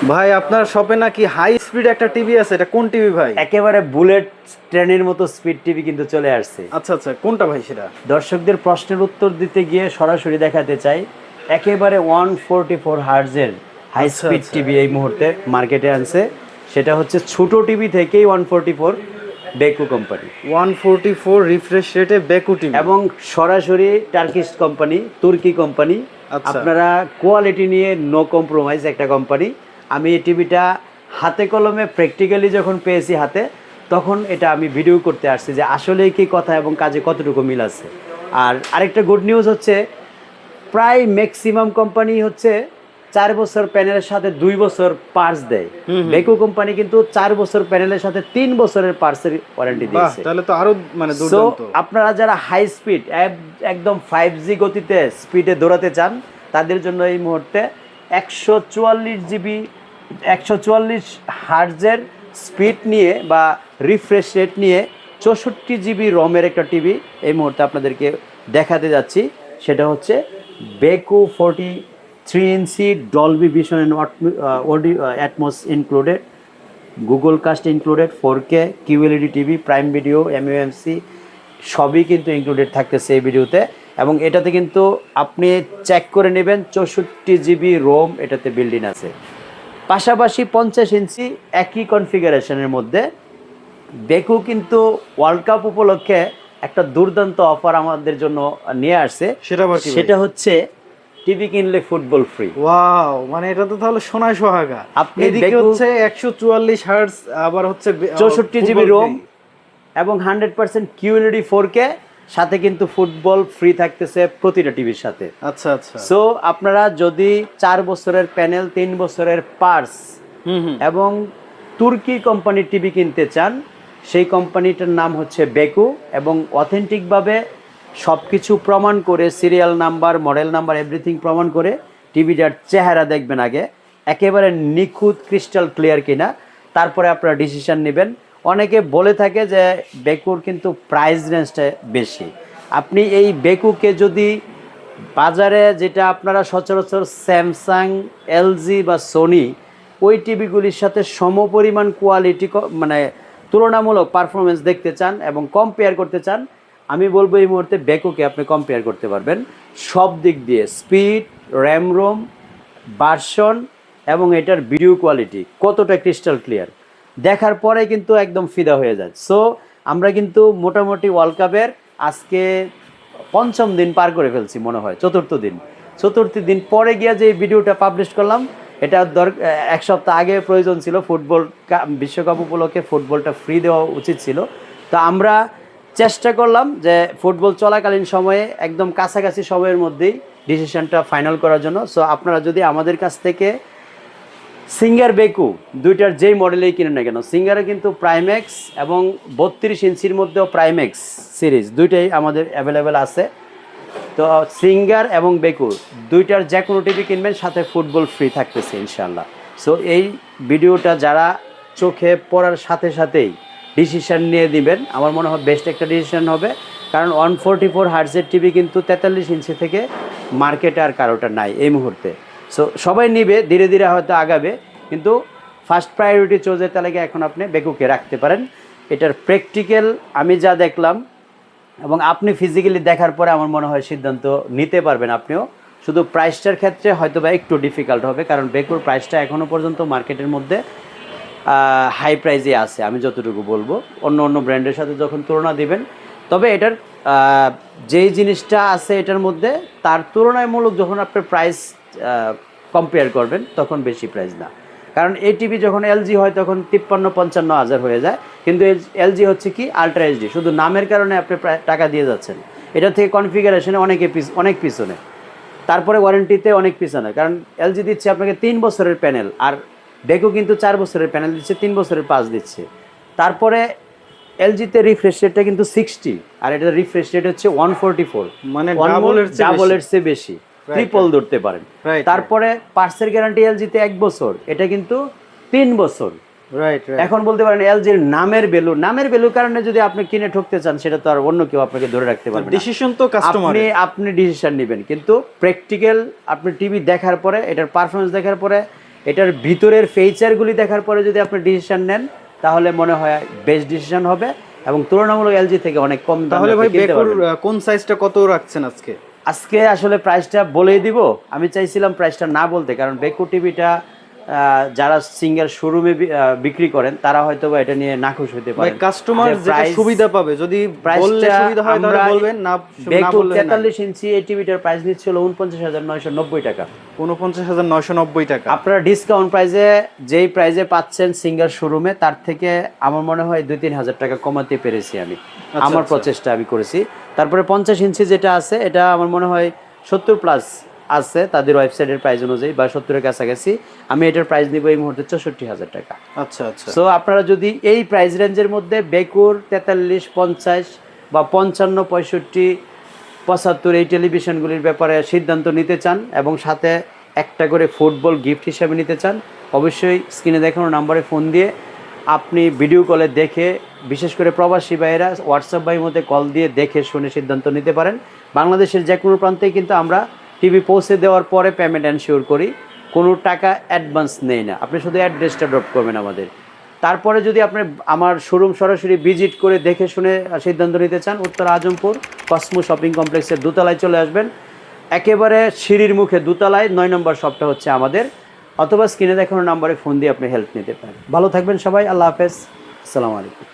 ভাই আপনার শপে নাকি হাই স্পিড একটা টিভি আছে, এটা কোন টিভি ভাই? একেবারে বুলেট ট্রেনের মতো স্পিড টিভি কিন্তু চলে আসছে। আচ্ছা আচ্ছা, কোনটা ভাই সেটা? দর্শকদের প্রশ্নের উত্তর দিতে গিয়ে সরাসরি দেখাতে চাই, একেবারে 144 হার্জের হাই আচ্ছা, স্পিড আচ্ছা। টিভি এই মুহূর্তে মার্কেটে আনছে। সেটা হচ্ছে ছোট টিভি থেকেই 144, বেকু কোম্পানি 144 রিফ্রেশ রেটে বেকু টিভি এবং সরাসরি টার্কিশ কোম্পানি, তুর্কি কোম্পানি। আচ্ছা। আপনারা কোয়ালিটি নিয়ে নো কম্প্রোমাইজ একটা কোম্পানি। আমি এই টিভিটা হাতে কলমে প্র্যাকটিক্যালি যখন পেয়েছি হাতে, তখন এটা আমি ভিডিও করতে আসছি যে আসলেই কি কথা এবং কাজে কতটুকু মিল আছে। আর আরেকটা গুড নিউজ হচ্ছে, প্রায় ম্যাক্সিমাম কোম্পানি হচ্ছে 4 বছর প্যানেলের সাথে 2 বছর পার্স দেয়। বেকু কোম্পানি কিন্তু 4 বছর প্যানেলের সাথে 3 বছরের পার্সের ওয়ারেন্টি বাহ, দিয়েছে। তাহলে তো আরো মানে সো দুর্দান্ত। আপনারা যারা হাই স্পিড একদম 5G গতিতে স্পিডে দৌড়াতে চান, তাদের জন্য এই মুহূর্তে 144 জিবি 144 হার্জের স্পিড নিয়ে বা রিফ্রেশ রেট নিয়ে 64 জিবি রমের একটা টিভি এই মুহূর্তে আপনাদেরকে দেখাতে যাচ্ছি। সেটা হচ্ছে বেকু 43 ইঞ্চি Dolby Vision and audio Atmos included, Google Cast included, 4K QLED TV, Prime Video, MUMC সবই কিন্তু ইনক্লুডেড থাকতেছে এই ভিডিওতে। এবং এটাতে কিন্তু আপনি চেক করে নেবেন 64 জিবি রোম এটাতে বিল্ড ইন আছে। পাশাপাশি 50 ইঞ্চি একই কনফিগারেশনের মধ্যে বেকু কিন্তু ওয়ার্ল্ড কাপ উপলক্ষে একটা দুর্দান্ত অফার আমাদের জন্য নিয়ে আসছে। সেটা আবার কি ভাই? সেটা হচ্ছে টিভি কিনলে ফুটবল ফ্রি। ওয়াও, মানে এটা তো তাহলে সোনায় সোহাগা। আপনি এদিকে হচ্ছে 144 হার্টজ, আবার হচ্ছে 64 জিবি রোম এবং 100% QLED 4K, সাথে কিন্তু ফুটবল ফ্রি থাকতেছে প্রতিটা টিভির সাথে। আচ্ছা আচ্ছা। সো আপনারা যদি 4 বছরের প্যানেল, 3 বছরের পার্স এবং তুর্কি কোম্পানির টিভি কিনতে চান, সেই কোম্পানিটার নাম হচ্ছে বেকু। এবং অথেন্টিকভাবে সব কিছু প্রমাণ করে, serial number, model number, everything প্রমাণ করে টিভিটার চেহারা দেখবেন আগে, একেবারে নিখুঁত ক্রিস্টাল ক্লিয়ার কিনা, তারপরে আপনারা ডিসিশন নেবেন। অনেকে বলে থাকে যে বেকুর কিন্তু প্রাইস রেঞ্জটা বেশি। আপনি এই বেকুকে যদি বাজারে, যেটা আপনারা সচরাচর স্যামসাং, এলজি বা সোনি ওই টিভিগুলির সাথে সমপরিমাণ কোয়ালিটি মানে তুলনামূলক পারফরমেন্স দেখতে চান এবং কম্পেয়ার করতে চান, আমি বলবো এই মুহূর্তে বেকুকে আপনি কম্পেয়ার করতে পারবেন সব দিক দিয়ে, স্পিড, র্যাম রোম, ভার্সন এবং এটার ভিডিও কোয়ালিটি কতটা ক্রিস্টাল ক্লিয়ার দেখার পরে কিন্তু একদম ফিদা হয়ে যায়। সো আমরা কিন্তু মোটামুটি ওয়ার্ল্ড কাপের আজকে 5ম দিন পার করে ফেলছি, মনে হয় 4র্থ দিন। 4র্থ দিন পরে গিয়ে যে ভিডিওটা পাবলিশ করলাম, এটা এক সপ্তাহ আগে প্রয়োজন ছিল। ফুটবল বিশ্বকাপ উপলক্ষে ফুটবলটা ফ্রি দেওয়া উচিত ছিল। তো আমরা চেষ্টা করলাম যে ফুটবল চলাকালীন সময়ে একদম কাছাকাছি সময়ের মধ্যেই ডিসিশনটা ফাইনাল করার জন্য। সো আপনারা যদি আমাদের কাছ থেকে সিঙ্গার বেকু দুইটার যেই মডেলেই কিনেন না কেন, সিঙ্গারে কিন্তু প্রাইম্যাক্স এবং 32 ইঞ্চির মধ্যেও প্রাইম্যাক্স সিরিজ দুইটাই আমাদের অ্যাভেলেবেল আছে। তো সিঙ্গার এবং বেকু দুইটার যে কোনো টিভি কিনবেন, সাথে ফুটবল ফ্রি থাকতেছে ইনশাল্লাহ। সো এই ভিডিওটা যারা চোখে পড়ার সাথে সাথেই ডিসিশন নিয়ে দিবেন, আমার মনে হয় বেস্ট একটা ডিসিশন হবে। কারণ 144 হার্টজের টিভি কিন্তু 43 ইঞ্চি থেকে মার্কেটে আর কারোটা নাই এই মুহূর্তে। সো সবাই নিবে, ধীরে ধীরে হয়তো আগাবে, কিন্তু ফার্স্ট প্রায়োরিটি চোজের তালিকায় এখন আপনি বেকুকে রাখতে পারেন। এটার প্র্যাকটিক্যাল আমি যা দেখলাম এবং আপনি ফিজিক্যালি দেখার পরে আমার মনে হয় সিদ্ধান্ত নিতে পারবেন আপনিও। শুধু প্রাইসটার ক্ষেত্রে হয়তো বা একটু ডিফিকাল্ট হবে, কারণ বেকুর প্রাইসটা এখনও পর্যন্ত মার্কেটের মধ্যে হাই প্রাইজে আছে আমি যতটুকু বলবো, অন্য অন্য ব্র্যান্ডের সাথে যখন তুলনা দিবেন। তবে এটার যেই জিনিসটা আছে এটার মধ্যে, তার তুলনামূলক যখন আপনার প্রাইস কম্পেয়ার করবেন তখন বেশি প্রাইস না। কারণ এই টিভি যখন এলজি হয় তখন 53-55 হাজার হয়ে যায়, কিন্তু এলজি হচ্ছে কি আলট্রা এইচডি, শুধু নামের কারণে আপনি প্রায় টাকা দিয়ে যাচ্ছেন। এটা থেকে কনফিগারেশনে অনেক পিছনে, তারপরে ওয়ারেন্টিতে অনেক পিছনে। কারণ এলজি দিচ্ছে আপনাকে 3 বছরের প্যানেল, আর বেকু কিন্তু 4 বছরের প্যানেল দিচ্ছে, 3 বছরের পাস দিচ্ছে। তারপরে এলজিতে রিফ্রেশ রেটটা কিন্তু 60, আর এটা রিফ্রেশ রেট হচ্ছে 144, মানে ডাবলের চেয়ে বেশি, ট্রিপল ধরতে পারেন। তারপরে পার্সের গ্যারান্টি এলজিতে 1 বছর, এটা কিন্তু 3 বছর। এখন বলতে পারেন এলজির নামের ভ্যালুর কারণে যদি আপনি কিনে ঠকতে চান, সেটা তো আর অন্য কেউ আপনাকে ধরে রাখতে পারবে না। ডিসিশন তো কাস্টমার, আপনি ডিসিশন নেবেন, কিন্তু প্র্যাকটিক্যাল আপনি টিভি দেখার পরে, এটার পারফরমেন্স দেখার পরে এটার ভিতরের ফিচারগুলি দেখার পরে যদি আপনি ডিসিশন নেন তাহলে মনে হয় বেস্ট ডিসিশন হবে এবং তুলনামূলক এলজি থেকে অনেক কম দামে তাহলে ভাই আপনি কিনতে বেকুর পারবেন। কোন সাইজটা কত রাখছেন আজকে? আজকে আসলে প্রাইসটা বলেই দিব, আমি চাইছিলাম প্রাইসটা না বলতে, কারণ বেকু টিভিটা যারা সিঙ্গেল শোরুমে বিক্রি করেন তারা হয়তো বা এটা নিয়ে নাখুশ হতে ভাই পারে। কাস্টমার যেটা সুবিধা পাবে, যদি বললে সুবিধা হয় তাহলে বলবেন, না বেকু বললে না। 43 ইঞ্চি এই টিভিটার প্রাইস নিচ্ছিল 49,990 টাকা। 49,990 টাকা। আপনারা ডিসকাউন্ট প্রাইসে যেই প্রাইসে পাচ্ছেন সিঙ্গেল শোরুমে তার থেকে আমার মনে হয় 2-3 হাজার টাকা কমাতে পেরেছি আমি, আমার প্রচেষ্টা আমি করেছি। তারপরে 50 ইঞ্চি যেটা আছে এটা আমার মনে হয় 70 প্লাস আছে তাদের ওয়েবসাইটের প্রাইস অনুযায়ী, বা 70-এর কাছাকাছি। আমি এটার প্রাইস নিব এই মুহূর্তে 64,000 টাকা। আচ্ছা আচ্ছা। সো আপনারা যদি এই প্রাইস রেঞ্জের মধ্যে বেকুর 43, 50 বা 55, 65, 75 এই টেলিভিশনগুলির ব্যাপারে সিদ্ধান্ত নিতে চান এবং সাথে একটা করে ফুটবল গিফট হিসাবে নিতে চান, অবশ্যই স্ক্রিনে দেখানো নাম্বারে ফোন দিয়ে আপনি ভিডিও কলে দেখে, বিশেষ করে প্রবাসী ভাইয়েরা হোয়াটসঅ্যাপ ভাইয়ের মধ্যে কল দিয়ে দেখে শুনে সিদ্ধান্ত নিতে পারেন। বাংলাদেশের যে কোনো প্রান্তেই কিন্তু আমরা টিভি পৌঁছে দেওয়ার পরে পেমেন্ট এনশিওর করি, কোনো টাকা অ্যাডভান্স নেই না, আপনি শুধু অ্যাড্রেসটা ড্রপ করবেন আমাদের। তারপরে যদি আপনি আমার শোরুম সরাসরি ভিজিট করে দেখে শুনে সিদ্ধান্ত নিতে চান, উত্তর আজমপুর কসমো শপিং কমপ্লেক্সের দোতলায় চলে আসবেন, একেবারে সিঁড়ির মুখে দোতলায় 9 নম্বর শপটা হচ্ছে আমাদের, অথবা স্ক্রিনে দেখানো নাম্বারে ফোন দিয়ে আপনি হেল্প নিতে পারেন। ভালো থাকবেন সবাই, আল্লাহ হাফেজ, আসসালামু আলাইকুম।